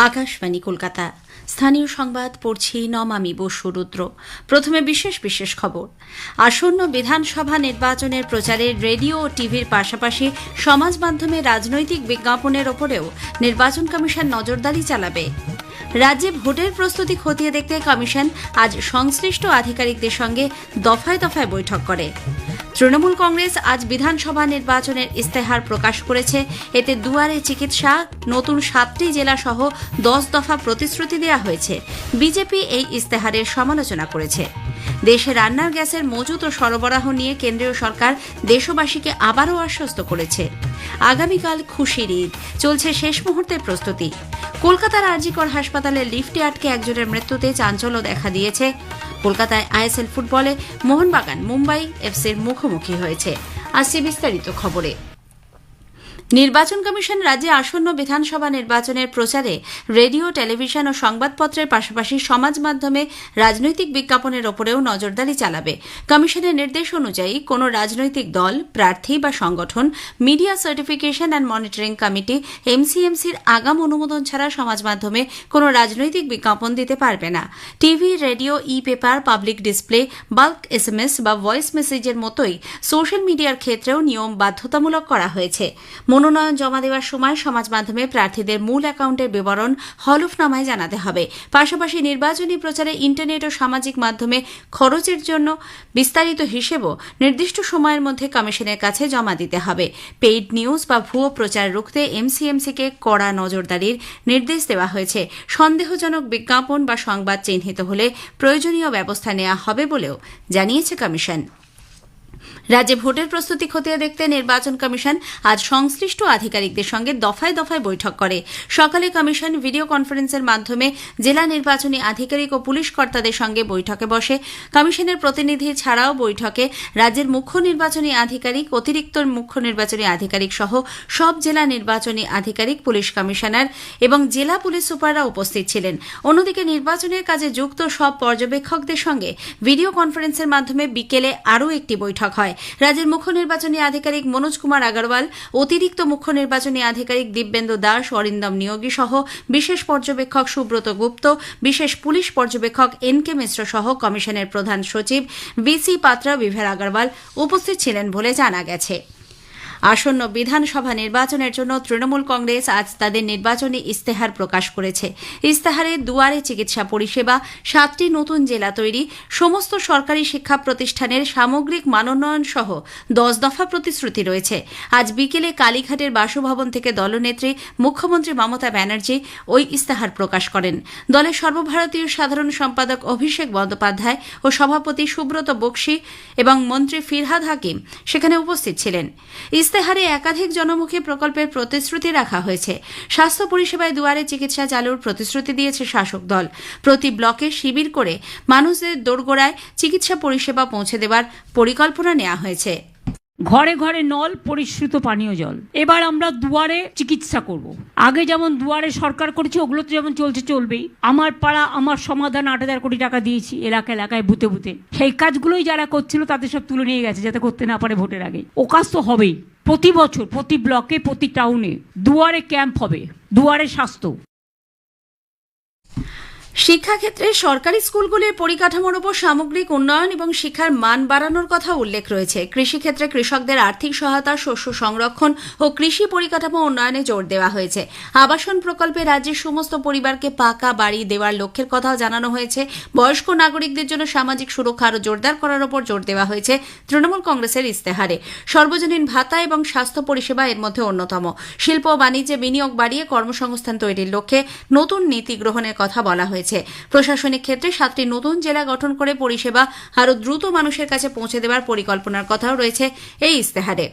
আকাশবাণী কলকাতা। স্থানীয় সংবাদ পড়ছি নমামি বসু রুদ্র। প্রথমে বিশেষ খবর। আসন্ন বিধানসভা নির্বাচনের প্রচারে রেডিও ও টিভির পাশাপাশি সমাজ মাধ্যমে রাজনৈতিক বিজ্ঞাপনের ওপরেও নির্বাচন কমিশন নজরদারি চালাবে। রাজ্যে ভোটের প্রস্তুতি খতিয়ে দেখতে কমিশন আজ সংশ্লিষ্ট আধিকারিকদের সঙ্গে দফায় দফায় বৈঠক করে। তৃণমূল কংগ্রেস আজ বিধানসভা নির্বাচনের ইস্তেহার প্রকাশ করেছে। এতে দুয়ারে চিকিৎসা, নতুন 7টি জেলা সহ 10 দফা প্রতিশ্রুতি দেওয়া হয়েছে। বিজেপি এই ইস্তেহারের সমালোচনা করেছে। দেশে রান্নার গ্যাসের মজুত ও সরবরাহ নিয়ে কেন্দ্রীয় সরকার দেশবাসীকে আবারও আশ্বস্ত করেছে। আগামীকাল খুশির ঈদ, চলছে শেষ মুহূর্তের প্রস্তুতি। কলকাতার আরজিকর হাসপাতালে লিফটে আটকে একজনের মৃত্যুতে চাঞ্চল্য দেখা দিয়েছে। কলকাতায় আইএসএল ফুটবলে মোহনবাগান মুম্বাই এফসির মুখোমুখি হয়েছে। আসছে বিস্তারিত খবরে। নির্বাচন কমিশন রাজ্যে আসন্ন বিধানসভা নির্বাচনের প্রচারে রেডিও, টেলিভিশন ও সংবাদপত্রের পাশাপাশি সমাজ মাধ্যমে রাজনৈতিক বিজ্ঞাপনের ওপরেও নজরদারি চালাবে। কমিশনের নির্দেশ অনুযায়ী কোন রাজনৈতিক দল, প্রার্থী বা সংগঠন media certification and monitoring committee এমসিএমসির আগাম অনুমোদন ছাড়া সমাজ মাধ্যমে কোন রাজনৈতিক বিজ্ঞাপন দিতে পারবে না। TV, radio, e paper, public display, bulk SMS বা ভয়েস মেসেজের মতোই সোশ্যাল মিডিয়ার ক্ষেত্রেও নিয়ম বাধ্যতামূলক করা হয়েছে। মনোনয়ন জমা দেওয়ার সময় সমাজ মাধ্যমে প্রার্থীদের মূল অ্যাকাউন্টের বিবরণ হলফনামায় জানাতে হবে। পাশাপাশি নির্বাচনী প্রচারে ইন্টারনেট ও সামাজিক মাধ্যমে খরচের জন্য বিস্তারিত হিসেবও নির্দিষ্ট সময়ের মধ্যে কমিশনের কাছে জমা দিতে হবে। পেইড নিউজ বা ভুয়ো প্রচার রুখতে এমসিএমসিকে কড়া নজরদারির নির্দেশ দেওয়া হয়েছে। সন্দেহজনক বিজ্ঞাপন বা সংবাদ চিহ্নিত হলে প্রয়োজনীয় ব্যবস্থা নেওয়া হবে বলেও জানিয়েছে কমিশন। রাজ্যে ভোটের প্রস্তুতি খতিয়ে দেখতে নির্বাচন কমিশন আজ সংশ্লিষ্ট আধিকারিকদের সঙ্গে দফায় দফায় বৈঠক করে। সকালে কমিশন ভিডিও কনফারেন্সের মাধ্যমে জেলা নির্বাচনী আধিকারিক ও পুলিশ কর্তাদের সঙ্গে বৈঠকে বসে। কমিশনের প্রতিনিধি ছাড়াও বৈঠকে রাজ্যের মুখ্য নির্বাচনী আধিকারিক, অতিরিক্ত মুখ্য নির্বাচনী আধিকারিক সহ সব জেলা নির্বাচনী আধিকারিক, পুলিশ কমিশনার এবং জেলা পুলিশ সুপাররা উপস্থিত ছিলেন। অন্যদিকে নির্বাচনের কাজে যুক্ত সব পর্যবেক্ষকদের সঙ্গে ভিডিও কনফারেন্সের মাধ্যমে বিকেলে আরও একটি বৈঠক হয়। রাজ্যের মুখ্য নির্বাচনী আধিকারিক মনোজ কুমার আগরওয়াল, অতিরিক্ত মুখ্য নির্বাচনী আধিকারিক দিব্যেন্দু দাস, অরিন্দম নিয়োগী সহ বিশেষ পর্যবেক্ষক সুব্রত গুপ্ত, বিশেষ পুলিশ পর্যবেক্ষক এনকে মিশ্র সহ কমিশনের প্রধান সচিব ভিসি পাত্রা, বিভের আগরওয়াল উপস্থিত ছিলেন বলে জানা গেছে। আসন্ন বিধানসভা নির্বাচনের জন্য তৃণমূল কংগ্রেস আজ তাদের নির্বাচনী ইস্তেহার প্রকাশ করেছে। ইস্তেহারে দুয়ারে চিকিৎসা পরিষেবা, 7টি নতুন জেলা তৈরি, সমস্ত সরকারি শিক্ষা প্রতিষ্ঠানের সামগ্রিক মানোন্নয়ন সহ 10 দফা প্রতিশ্রুতি রয়েছে। আজ বিকেলে কালীঘাটের বাসভবন থেকে দলনেত্রী মুখ্যমন্ত্রী মমতা ব্যানার্জি ওই ইস্তেহার প্রকাশ করেন। দলের সর্বভারতীয় সাধারণ সম্পাদক অভিষেক বন্দ্যোপাধ্যায় ও সভাপতি সুব্রত বক্সী এবং মন্ত্রী ফিরহাদ হাকিম সেখানে উপস্থিত ছিলেন। ইস্তেহারে একাধিক জনমুখী প্রকল্পের প্রতিশ্রুতি রাখা হয়েছে। স্বাস্থ্য পরিষেবায় দুয়ারে চিকিৎসা চালুর প্রতিশ্রুতি দিয়েছে শাসক দল। প্রতি ব্লকে শিবির করে মানুষদের দোরগোড়ায় চিকিৎসা পরিষেবা পৌঁছে দেওয়ার পরিকল্পনা নেওয়া হয়েছে। ঘরে ঘরে নল, পরিশ্রুত পানীয় জল। এবার আমরা দুয়ারে চিকিৎসা করব। আগে যেমন দুয়ারে সরকার করেছে, ওগুলো তো যেমন চলছে চলবেই। আমার পাড়া আমার সমাধান 8,000 কোটি টাকা দিয়েছি এলাকায় বুথে বুথে। সেই কাজগুলোই যারা করছিল তাদের সব তুলে নিয়ে গেছে যাতে করতে না পারে ভোটের আগে। ও কাজ তো হবেই। প্রতি বছর প্রতি ব্লকে প্রতি টাউনে দুয়ারে ক্যাম্প হবে, দুয়ারে স্বাস্থ্য। শিক্ষাক্ষেত্রে সরকারি স্কুলগুলির পরিকাঠামোর উপর সামগ্রিক উন্নয়ন এবং শিক্ষার মান বাড়ানোর কথা উল্লেখ রয়েছে। কৃষিক্ষেত্রে কৃষকদের আর্থিক সহায়তা, শস্য সংরক্ষণ ও কৃষি পরিকাঠামো উন্নয়নে জোর দেওয়া হয়েছে। আবাসন প্রকল্পে রাজ্যের সমস্ত পরিবারকে পাকা বাড়ি দেওয়ার লক্ষ্যের কথাও জানানো হয়েছে। বয়স্ক নাগরিকদের জন্য সামাজিক সুরক্ষা আরও জোরদার করার উপর জোর দেওয়া হয়েছে তৃণমূল কংগ্রেসের ইস্তেহারে। সর্বজনীন ভাতা এবং স্বাস্থ্য পরিষেবা এর মধ্যে অন্যতম। শিল্প ও বাণিজ্যে বিনিয়োগ বাড়িয়ে কর্মসংস্থান তৈরির লক্ষ্যে নতুন নীতি গ্রহণের কথা বলা হয়েছে। প্রশাসনিক ক্ষেত্রে 7টি নতুন জেলা গঠন করে পরিষেবা আরও দ্রুত মানুষের কাছে পৌঁছে দেওয়ার পরিকল্পনার কথাও রয়েছে এই ইস্তেহারে।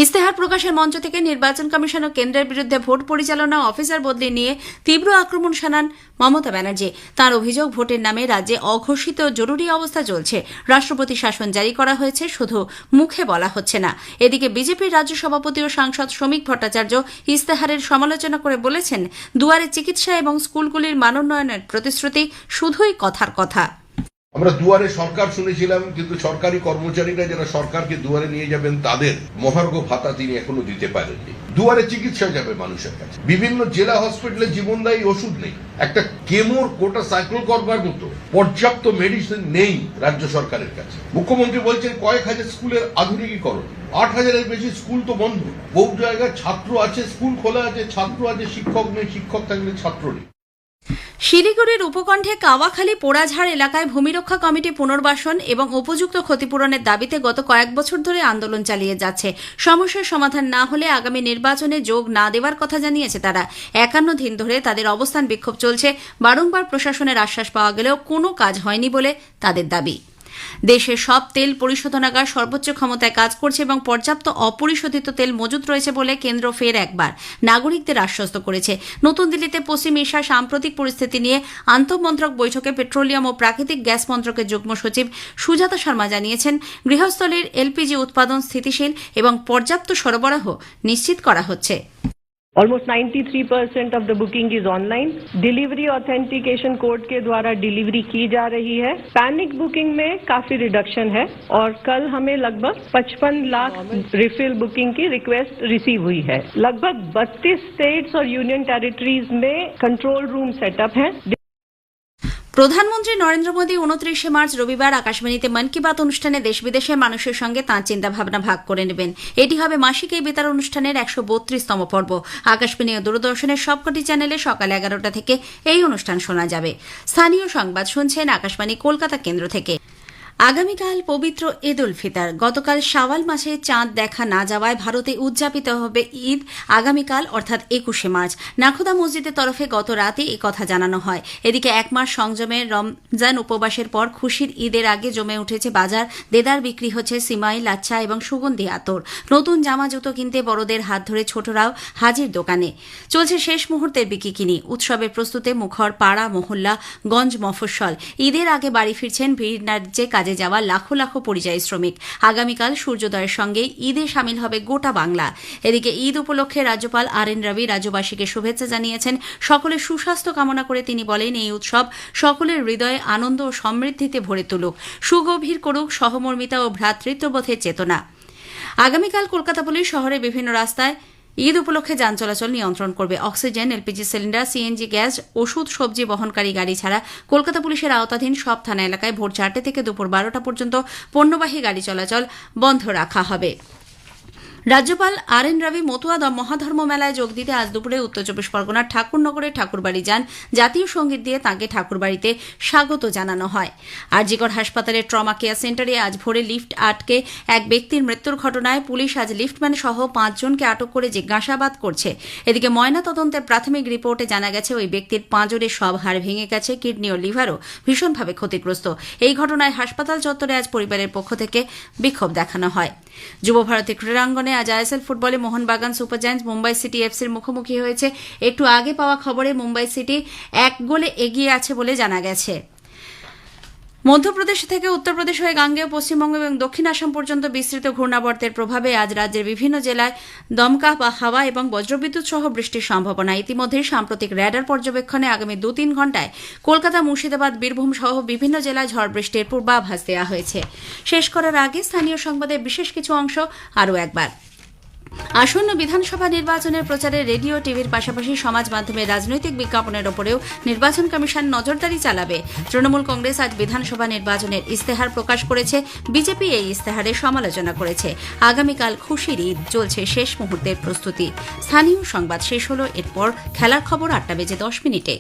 ইস্তেহার প্রকাশের মঞ্চ থেকে নির্বাচন কমিশন ও কেন্দ্রের বিরুদ্ধে ভোট পরিচালনা অফিসার বদলি নিয়ে তীব্র আক্রমণ শানান মমতা ব্যানার্জি। তাঁর অভিযোগ, ভোটের নামে রাজ্যে অঘোষিত জরুরি অবস্থা চলছে। রাষ্ট্রপতি শাসন জারি করা হয়েছে, শুধু মুখে বলা হচ্ছে না। এদিকে বিজেপির রাজ্য সভাপতি ও সাংসদ শ্রমিক ভট্টাচার্য ইস্তেহারের সমালোচনা করে বলেছেন, দুয়ারে চিকিৎসা এবং স্কুলগুলির মানোন্নয়নের প্রতিশ্রুতি শুধুই কথার কথা। আমরা দুয়ারে সরকার শুনেছিলাম, কিন্তু সরকারি কর্মচারীরা যারা সরকারকে দুয়ারে নিয়ে যাবেন তাদের মহার্ঘ ভাতা তিনি এখনো দিতে পারেননি। দুয়ারে চিকিৎসা যাবে মানুষের কাছে, বিভিন্ন জেলা হসপিটালে জীবনদায়ী ওষুধ নেই, একটা কেমোর কোটা সাইকেল করবার মতো পর্যাপ্ত মেডিসিন নেই রাজ্য সরকারের কাছে। মুখ্যমন্ত্রী বলছেন কয়েক হাজার স্কুলের আধুনিকীকরণ, 8,000-এর বেশি স্কুল তো বন্ধ। বহু জায়গায় ছাত্র আছে, স্কুল খোলা আছে, ছাত্র আছে, শিক্ষক নেই, শিক্ষক থাকলে ছাত্র নেই। শিলিগুড়ির উপকণ্ঠে কাওয়াখালী পোড়াঝাড় এলাকায় ভূমিরক্ষা কমিটি পুনর্বাসন এবং উপযুক্ত ক্ষতিপূরণের দাবিতে গত কয়েক বছর ধরে আন্দোলন চালিয়ে যাচ্ছে। সমস্যার সমাধান না হলে আগামী নির্বাচনে যোগ না দেওয়ার কথা জানিয়েছে তারা। 51 দিন ধরে তাদের অবস্থান বিক্ষোভ চলছে। বারংবার প্রশাসনের আশ্বাস পাওয়া গেলেও কোনো কাজ হয়নি বলে তাদের দাবি। দেশের সব তেল পরিশোধনাগার সর্বোচ্চ ক্ষমতায় কাজ করছে এবং পর্যাপ্ত অপরিশোধিত তেল মজুত রয়েছে বলে কেন্দ্র ফের একবার নাগরিকদের আশ্বস্ত করেছে। নতুন দিল্লিতে পশ্চিম এশিয়ার সাম্প্রতিক পরিস্থিতি নিয়ে আন্তঃমন্ত্রক বৈঠকে পেট্রোলিয়াম ও প্রাকৃতিক গ্যাস মন্ত্রকের যুগ্ম সচিব সুজাতা শর্মা জানিয়েছেন, গৃহস্থলীর এলপিজি উৎপাদন স্থিতিশীল এবং পর্যাপ্ত সরবরাহ নিশ্চিত করা হচ্ছে। Almost 93% of the booking is online. Delivery authentication code के द्वारा डिलीवरी की जा रही है। पैनिक बुकिंग में काफी रिडक्शन है और कल हमें लगभग 55 लाख रिफिल बुकिंग की रिक्वेस्ट रिसीव हुई है। लगभग 32 स्टेट्स और यूनियन टेरिटरीज में कंट्रोल रूम सेटअप है। প্রধানমন্ত্রী নরেন্দ্র মোদী 29 মার্চ রবিবার আকাশবাণীতে মন কি বাত অনুষ্ঠানে দেশ বিদেশের মানুষের সঙ্গে তাঁর চিন্তাভাবনা ভাগ করে নেবেন। এটি হবে মাসিক এই বেতার অনুষ্ঠানের 132তম পর্ব। আকাশবাণী ও দূরদর্শনের সবকটি চ্যানেলে সকাল 11টা থেকে এই অনুষ্ঠান শোনা যাবে। স্থানীয় সংবাদ শুনছেন আকাশবাণী কলকাতা কেন্দ্র থেকে। আগামীকাল পবিত্র ঈদ উল ফিতর। গতকাল শাওয়াল মাসে চাঁদ দেখা না যাওয়ায় ভারতে উদযাপিত হবে ঈদ আগামীকাল অর্থাৎ 21 মার্চ। নাখোদা মসজিদের তরফে গত রাতে কথা জানানো হয়। এদিকে এক মাস সংযমের রমজান উপবাসের পর খুশির ঈদের আগে জমে উঠেছে বাজার। দেদার বিক্রি হচ্ছে সিমাই, লাচ্ছা এবং সুগন্ধি আতর। নতুন জামা জুতো কিনতে বড়দের হাত ধরে ছোটরাও হাজির দোকানে। চলছে শেষ মুহূর্তের বিকিকিনি। উৎসবের প্রস্তুতে মুখর পাড়া, মহল্লা, গঞ্জ, মফস্বল। ঈদের আগে বাড়ি ফিরছেন ভিড় রাজ্যে কাজে যাওয়া লাখো লাখো পরিযায়ী শ্রমিক। আগামীকাল সূর্যোদয়ের সঙ্গে ঈদে সামিল হবে গোটা বাংলা। এদিকে ঈদ উপলক্ষে রাজ্যপাল RN রবি রাজ্যবাসীকে শুভেচ্ছা জানিয়েছেন। সকলের সুস্বাস্থ্য কামনা করে তিনি বলেন, এই উৎসব সকলের হৃদয়ে আনন্দ ও সমৃদ্ধিতে ভরে তুলুক, সুগভীর করুক সহমর্মিতা ও ভ্রাতৃত্ববোধের চেতনা। আগামীকাল কলকাতা পুলিশ শহরের বিভিন্ন রাস্তায় ঈদ উপলক্ষে যান চলাচল নিয়ন্ত্রণ করবে। Oxygen, LPG cylinder, CNG gas, ওষুধ, সবজি বহনকারী গাড়ি ছাড়া কলকাতা পুলিশের আওতাধীন সব থানা এলাকায় ভোর 4টে থেকে দুপুর 12টা পর্যন্ত পণ্যবাহী গাড়ি চলাচল বন্ধ রাখা হবে। রাজ্যপাল RN রবি মতুয়া মহাধর্ম মেলায় যোগ দিতে আজ দুপুরে উত্তর 24 পরগনার ঠাকুরনগরে ঠাকুরবাড়ি যান। জাতীয় সঙ্গীত দিয়ে তাঁকে ঠাকুরবাড়িতে স্বাগত জানানো হয়। আরজিকর হাসপাতালের ট্রমা কেয়ার সেন্টারে আজ ভোরে লিফট আটকে এক ব্যক্তির মৃত্যুর ঘটনায় পুলিশ আজ লিফটম্যান সহ 5 জনকে আটক করে জিজ্ঞাসাবাদ করছে। এদিকে ময়না তদন্তের প্রাথমিক রিপোর্টে জানা গেছে ওই ব্যক্তির পাঁজরের সব হাড় ভেঙে গেছে, কিডনি ও লিভারও ভীষণভাবে ক্ষতিগ্রস্ত। এই ঘটনায় হাসপাতাল চত্বরে আজ পরিবারের পক্ষ থেকে বিক্ষোভ দেখানো হয়। যুব ভারতী ক্রীড়াঙ্গনে আজ আইএসএল ফুটবলে Mohun Bagan super giants Mumbai city এফসির মুখোমুখি হয়েছে। একটু আগে পাওয়া খবরে মুম্বাই সিটি 1 গোলে এগিয়ে আছে বলে জানা গেছে। মধ্যপ্রদেশ থেকে উত্তরপ্রদেশ হয়ে গাঙ্গেয় পশ্চিমবঙ্গ এবং দক্ষিণ আসাম পর্যন্ত বিস্তৃত ঘূর্ণাবর্তের প্রভাবে আজ রাজ্যের বিভিন্ন জেলায় দমকা বা হাওয়া এবং বজ্রবিদ্যুৎ সহ বৃষ্টির সম্ভাবনা। ইতিমধ্যে সাম্প্রতিক র্যাডার পর্যবেক্ষণে আগামী 2-3 ঘণ্টায় কলকাতা, মুর্শিদাবাদ, বীরভূম সহ বিভিন্ন জেলায় ঝড় বৃষ্টির পূর্বাভাস দেওয়া হয়েছে। শেষ করার আগে স্থানীয় সংবাদের বিশেষ কিছু অংশ আরও একবার। আসন্ন বিধানসভা নির্বাচনের প্রচারে রেডিও, টিভির পাশাপাশি সমাজ মাধ্যমের রাজনৈতিক বিজ্ঞাপনের ওপরেও নির্বাচন কমিশন নজরদারি চালাবে। তৃণমূল কংগ্রেস আজ বিধানসভা নির্বাচনের ইস্তেহার প্রকাশ করেছে। বিজেপি এই ইস্তেহারের সমালোচনা করেছে। আগামীকাল খুশির ঈদ, চলছে শেষ মুহূর্তের প্রস্তুতি। স্থানীয় সংবাদ শেষ হল। এরপর খেলার খবর 8টা বেজে 10 মিনিটে।